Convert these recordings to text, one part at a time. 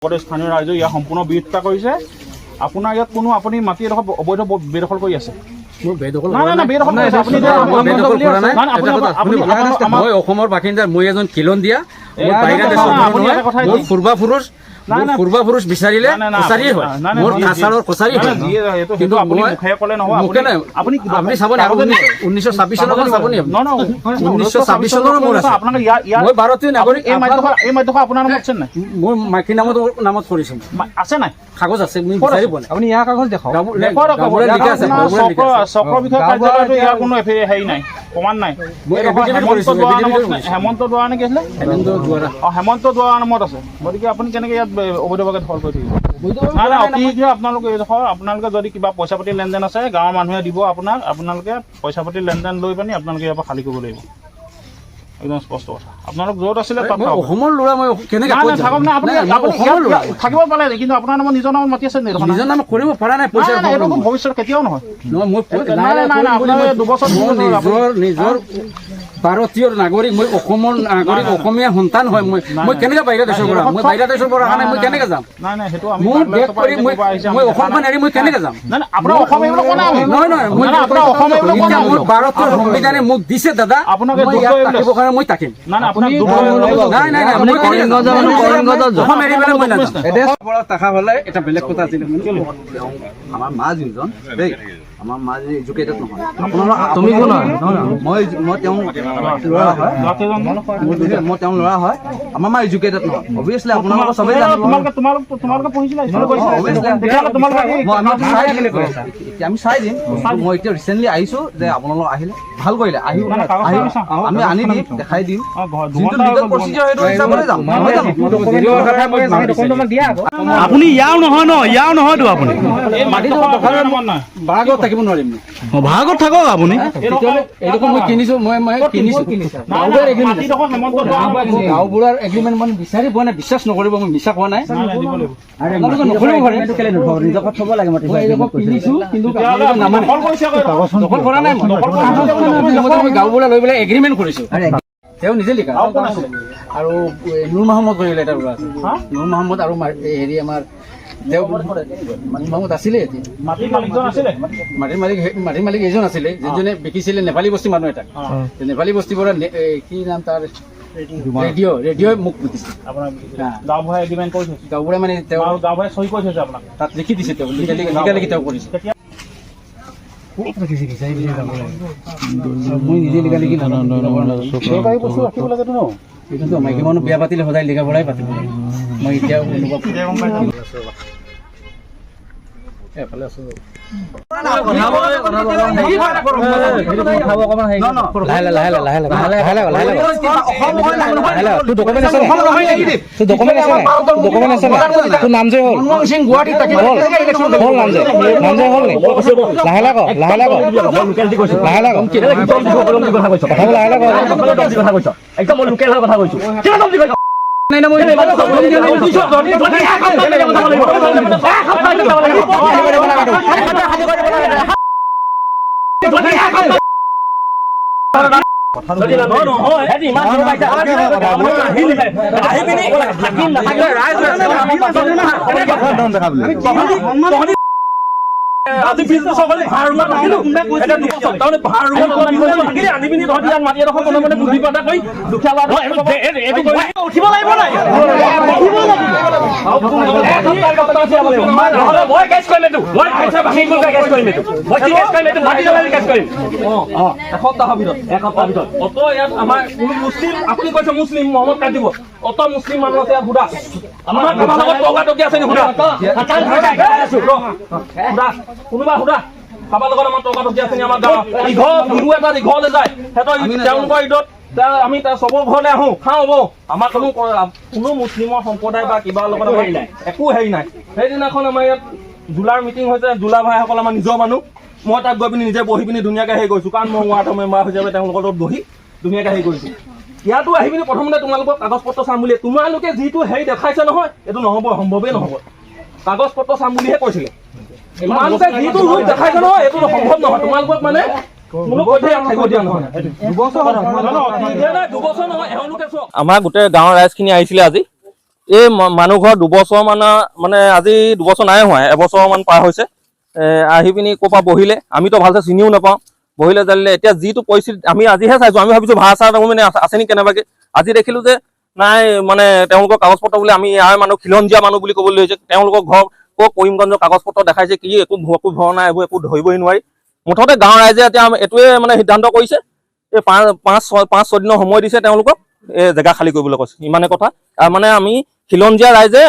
স্থানীয় ৰাইজে ইয়াৰ সম্পূৰ্ণ বিৰোধিতা কৰিছে। আপোনাৰ ইয়াত কোনো আপুনি মাটি এডোখৰ অবৈধ বেদখল কৰি আছে। মই অসমৰ বাসিন্দা, মই এজন খিলন দিয়া, পূৰ্বাপুৰুষ পূৰ্বাপুৰুষ বিচাৰিলে কছাৰীয়ে হয়, মোৰ কাছাৰৰ কছাৰী হয়। কিন্তু আপুনি চাবনি 1926 চনৰ চাবনি 1926 চনৰ মোৰ আছে। মই ভাৰতীয় নাগৰিক। এই মাধ্যম আপোনাৰ নামত আছে নাই? মোৰ মাইকী নামত কৰিছো, আছে নাই? কাগজ আছে, মই বিচাৰি পোৱা নাই। আপুনি ইয়াৰ কাগজ দেখাওক। চক্ৰ বিষয় কাৰ্যালয়টো ইয়াৰ কোনো হেৰি নাই, প্ৰমাণ নাই। হেমন্ত দুৱাৰা নে কি আছিলে? হেমন্ত দুৱাৰা নামত আছে। গতিকে আপুনি কেনেকৈ ইয়াত অবৈধভাৱে দখল কৰি থাকিব? অতি আপোনালোকে এইডোখৰ আপোনালোকে যদি কিবা পইচা পাতি লেনদেন আছে, গাঁৱৰ মানুহে দিব আপোনাক, আপোনালোকে পইচা পাতি লেনদেন লৈ পানি আপোনালোকে ইয়াৰ পৰা খালী কৰিব লাগিব। একদম স্পষ্ট কথা। আপোনালোক য'ত আছিলে অসমৰ ল'ৰা, মই কেনেকৈ থাকক না, আপুনি থাকিব পাৰে, কিন্তু আপোনাৰ নামত নিজৰ নামত মাতি আছে নে? নিজৰ নামত কৰিব পৰা নাই। পইচা ভৱিষ্যত কেতিয়াও নহয়। নিজৰ ভাৰতীয় নাগৰিক, মই অসমৰ নাগৰিক, অসমীয়া সন্তান হয়। মই কেনেকৈ বাহিৰা দেশৰ পৰা, মই বাহিৰা দেশৰ পৰা অহা নাই, মই কেনেকৈ যাম? মোৰ দেশ কৰি মই অসমখন এৰি মই কেনেকৈ যাম? মোৰ ভাৰতৰ সংবিধানে মোক দিছে দাদা, মই থাকিম। টাকা হলে এটা বেলেগ কথা আছিলে। আমাৰ মা যিজন দেই, আমাৰ মা যে এডুকেটেড নহয়। তুমি কোন হয়? মই তেওঁ ল'ৰা হয়, মই তেওঁৰ ল'ৰা হয়। আমাৰ মা এডুকেটেড নহয়। অভিয়াছলি আপোনালোকে চবেই জানে। আমি চাই দিম। মই এতিয়া ৰিচেণ্টলি আহিছোঁ যে আপোনালোক আহিলে ভাল কৰিলে, আমি আনি দিম, দেখাই দিম। আপুনি ইয়াও নহয় ন, ইয়াও নহয়তো আপুনি ভাগত থাকিব নোৱাৰিম। ভাগত থাকক আপুনি। মই কিনিছো, গাঁওবুঢ়াৰ এগ্ৰিমেণ্ট মানে বিচাৰি পোৱা নাই। বিশ্বাস নকৰিব, মই মিছা কোৱা নাই। গাঁওবুঢ়া লৈ পেলাই এগ্ৰিমেণ্ট কৰিছো, তেওঁ নিজে লিখা। আৰু নুৰ মহম্মদ কৰিলে এটা ল'ৰা আছে, নুৰ মহম্মদ। আৰু হেৰি আমাৰ মাহমুদ আছিলে, মাটিৰ মালিক এজন আছিলে, যিজনে বিকিছিলে নেপালী বস্তি মানুহ এটাক। নেপালী বস্তিৰ পৰা কি নাম তাৰ, ৰেডিঅ' মোক বুজিছে। গাঁওবুঢ়াই মানে তাত লিখি দিছে, তেওঁ লিখি তেওঁ কৰিছে। মই নিজে লিখা লিখি মাইকী মানুহ বিয়া পাতিলে সদায় লিখা পঢ়াই পাতিব লাগে। মই এতিয়া এফালে আছো। আজি বিজনেছ সকলে ভাড়া ৰুমত নাহিলো, এটা দুবছৰ তাৰমানে ভাড়া ৰুমত নাহিলে আনি পিনি ধৰি ইয়াত মাটি এডোখৰ কোনো মানে বুদ্ধি পাতা কৰি দুখীয়া ল'ৰা উঠিব লাগিব নাই? মই কেছ কৰিম এইটো, মই পইচা ভাঙি গ'ল কেছ কৰিম এইটো, মই কি কেছ কৰিম এইটো, মাটি দলালি কেছ কৰিম। এসপ্তাহৰ ভিতৰত অত ইয়াত আমাৰ কোনো মুছলিম, আপুনি কৈছে মুছলিম মহম্মদ কাটিব, অত মুছলিম মানুহ আছে ইয়াত সুধা। আমাৰ লগত টকা আছে নি সুধা? কোনোবা সুধা কাৰোবাৰ লগত আমাৰ টকা টকি আছে নি? আমাৰ গাঁৱত ইঘৰ বিহু এটা ইঘৰলৈ যায়, সিহঁতৰ তেওঁলোকৰ ঈদত আমি চবৰ ঘৰলৈ আহোঁ, খাওঁ বৌ। আমাৰ কোনো মুছলিমৰ সম্প্ৰদায় বা কিবা লগত হেৰি নাই, একো হেৰি নাই। সেইদিনাখন আমাৰ ইয়াত জোলাৰ মিটিং হৈছে, জোলা ভাইসকল আমাৰ নিজৰ মানুহ। মই তাত গৈ পিনি নিজে বহি পিনি ধুনীয়াকৈ হেৰি কৰিছোঁ, কাৰণ মই ৱাৰ্ডৰ মেম্বাৰ হিচাপে তেওঁলোকৰ লগত বহি ধুনীয়াকৈ হেৰি কৰিছোঁ। ইয়াতো আহি পিনি প্ৰথমতে তোমালোকৰ কাগজ পত্ৰ চাম বুলি, তোমালোকে যিটো হেৰি দেখাইছে নহয়, এইটো নহ'ব, সম্ভৱেই নহ'ব। কাগজ পত্ৰ চাম বুলিহে কৈছিলে। তোমালোকে যিটো ৰূপ দেখাইছে নহয়, এইটো সম্ভৱ নহয়। তোমালোকক মানে আমাৰ গোটেই গাঁৱৰ ৰাইজখিনি আহিছিলে আজি। এই মানুহ ঘৰ 2 বছৰ মানে আজি 2 বছৰ নাই হোৱা, এবছৰমান পাৰ হৈছে। আহি পিনি ক'ৰ পৰা বহিলে, আমিতো ভালকৈ চিনিও নাপাওঁ, বহিলে জানিলে। এতিয়া যিটো পৰিস্থিতি আমি আজিহে চাইছোঁ, আমি ভাবিছোঁ ভাড়া চাৰা মানে আছে নেকি কেনেবাকৈ, আজি দেখিলোঁ যে নাই, মানে তেওঁলোকৰ কাগজ পত্ৰ বুলি আমি ইয়াৰ মানুহ খিলঞ্জীয়া মানুহ বুলি ক'বলৈ লৈছে। তেওঁলোকৰ ঘৰ কৰিমগঞ্জৰ কাগজ পত্ৰ দেখাইছে, কি একো ভৰ নাই, এইবোৰ একো ধৰিবই নোৱাৰি। মুঠতে গাঁৱৰ ৰাইজে এতিয়া এইটোৱে মানে সিদ্ধান্ত কৰিছে, এই 5-6 দিনৰ সময় দিছে তেওঁলোকক, এই জেগা খালী কৰিবলৈ কৈছে, ইমানে কথা। মানে আমি খিলঞ্জীয়া ৰাইজে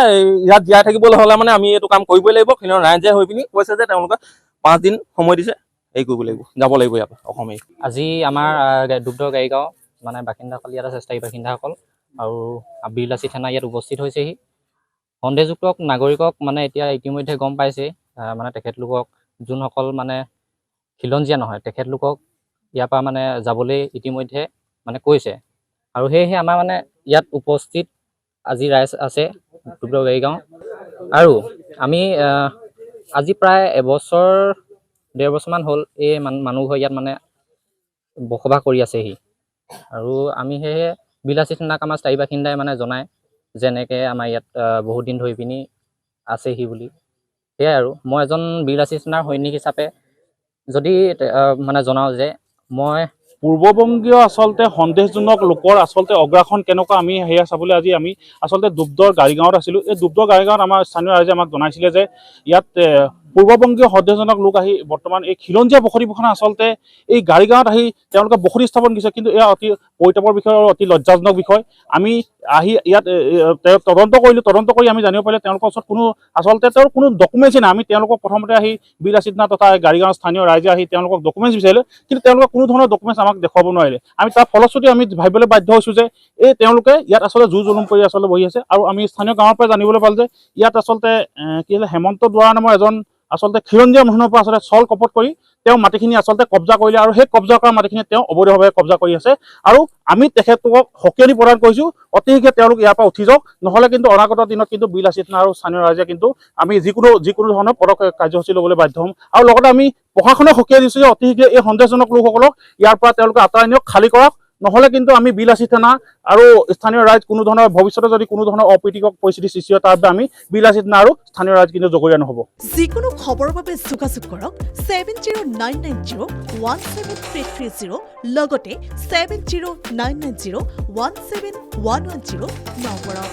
ইয়াত জীয়াই থাকিবলৈ হ'লে মানে আমি এইটো কাম কৰিবই লাগিব। ৰাইজে হৈ পিনি কৈছে যে তেওঁলোকে 5 দিন সময় দিছে, এই কৰিব লাগিব, যাব লাগিব ইয়াত অসমে। আজি আমাৰ দুগ্ধ গাড়ীগাঁও মানে বাসিন্দাসকল ইয়াত আছে, স্থায়ী বাসিন্দাসকল আৰু বীৰলাচি থানা ইয়াত উপস্থিত হৈছেহি। সন্দেহযুক্ত নাগৰিকক মানে এতিয়া ইতিমধ্যে গম পাইছে, মানে তেখেতলোকক যোনসকল মানে খিলঞ্জীয়া নহয়, তেখেতলোকক ইয়াৰ পৰা মানে যাবলৈ ইতিমধ্যে মানে কৈছে। আৰু সেয়েহে আমাৰ মানে ইয়াত উপস্থিত আজি ৰাইজ আছে দুগ্ধ গাড়ীগাঁও। আৰু আমি আজি প্ৰায় 1-1.5 বছৰমান হ'ল এই মানুহ ঘৰ ইয়াত মানে বসবাস কৰি আছেহি। আৰু আমি সেয়েহে বীৰলাচি থানাক আমাৰ স্থায়ী বাসিন্দাই মানে জনায় যে এনেকৈ আমাৰ ইয়াত বহুত দিন ধৰি পিনি আছেহি বুলি। সেয়াই আৰু মই এজন বীৰলাচি থানাৰ সৈনিক হিচাপে যদি মানে জনাওঁ যে মই পূৰ্ববংগীয় আচলতে সন্দেহজনক লোকৰ আচলতে অগ্ৰাসন কেনেকুৱা, আমি সেয়া চাবলৈ আজি আমি আচলতে দুগ্ধৰ গাড়ীগাঁৱত আছিলোঁ। এই দুগ্ধৰ গাড়ীগাঁৱত আমাৰ স্থানীয় ৰাইজে আমাক জনাইছিলে যে ইয়াত পূৰ্ববংগীয় সন্দেহজনক লোক আহি বৰ্তমান এই খিলঞ্জীয়া বসতিপুখনে আচলতে এই গাড়ীগাঁৱত আহি তেওঁলোকে বসতি স্থাপন কৰিছে। কিন্তু এয়া অতি পৰিতাপৰ বিষয় আৰু অতি লজ্জাজনক বিষয়। আমি আহি ইয়াত তদন্ত কৰিলোঁ, তদন্ত কৰি আমি জানিব পাৰিলোঁ তেওঁলোকৰ ওচৰত আচলতে তেওঁৰ কোনো ডকুমেণ্টছেই নাই। আমি তেওঁলোকক প্ৰথমতে আহি বীৰলাচি থানা তথা গাড়ীগাঁৱৰ স্থানীয় ৰাইজে আহি তেওঁলোকক ডকুমেণ্টছ বিচাৰিলোঁ, কিন্তু তেওঁলোকে কোনো ধৰণৰ ডকুমেণ্টছ আমাক দেখুৱাব নোৱাৰিলে। আমি তাৰ ফলশ্ৰুতি আমি ভাবিবলৈ বাধ্য হৈছোঁ যে এই তেওঁলোকে ইয়াত আচলতে জুলুম কৰি আচলতে বহি আছে। আৰু আমি স্থানীয় গাঁৱৰ পৰা জানিবলৈ পালোঁ যে ইয়াত আচলতে কি হ'লে হেমন্ত দুৱৰা নামৰ এজন আচলতে খিলঞ্জীয়া মানুহৰ পৰা আচলতে ছল কপট কৰি তেওঁ মাটিখিনি আচলতে কব্জা কৰিলে, আৰু সেই কব্জা কৰা মাটিখিনি তেওঁ অবৈধভাৱে কব্জা কৰি আছে। আৰু আমি তেখেতলোকক সকিয়নি প্ৰদান কৰিছোঁ, অতি শীঘ্ৰে তেওঁলোক ইয়াৰ পৰা উঠি যাওক, নহ'লে কিন্তু অনাগত দিনত কিন্তু বীৰলাচি থানা আৰু স্থানীয় ৰাইজে কিন্তু আমি যিকোনো ধৰণৰ পদক্ষেপ কাৰ্যসূচী ল'বলৈ বাধ্য হ'ম। আৰু লগতে আমি প্ৰশাসনক সকিয়াই দিছোঁ যে অতি শীঘ্ৰে এই সন্দেহজনক লোকসকলক ইয়াৰ পৰা তেওঁলোকে আঁতৰাই নিয়ক, খালী কৰক, নহ'লে কিন্তু আমি বীৰলাচি থানা আৰু স্থানীয় ৰাইজ কোনো ধৰণৰ ভৱিষ্যতে যদি কোনো ধৰণৰ অপ্ৰীতিকৰ পৰিস্থিতি সৃষ্টি হয় তাৰ বাবে আমি বীৰলাচি থানা আৰু স্থানীয় ৰাইজ কিন্তু জগৰীয়া নহ'ব। যিকোনো খবৰৰ বাবে যোগাযোগ কৰক 7099017330 লগতে 7099017110 নম্বৰত।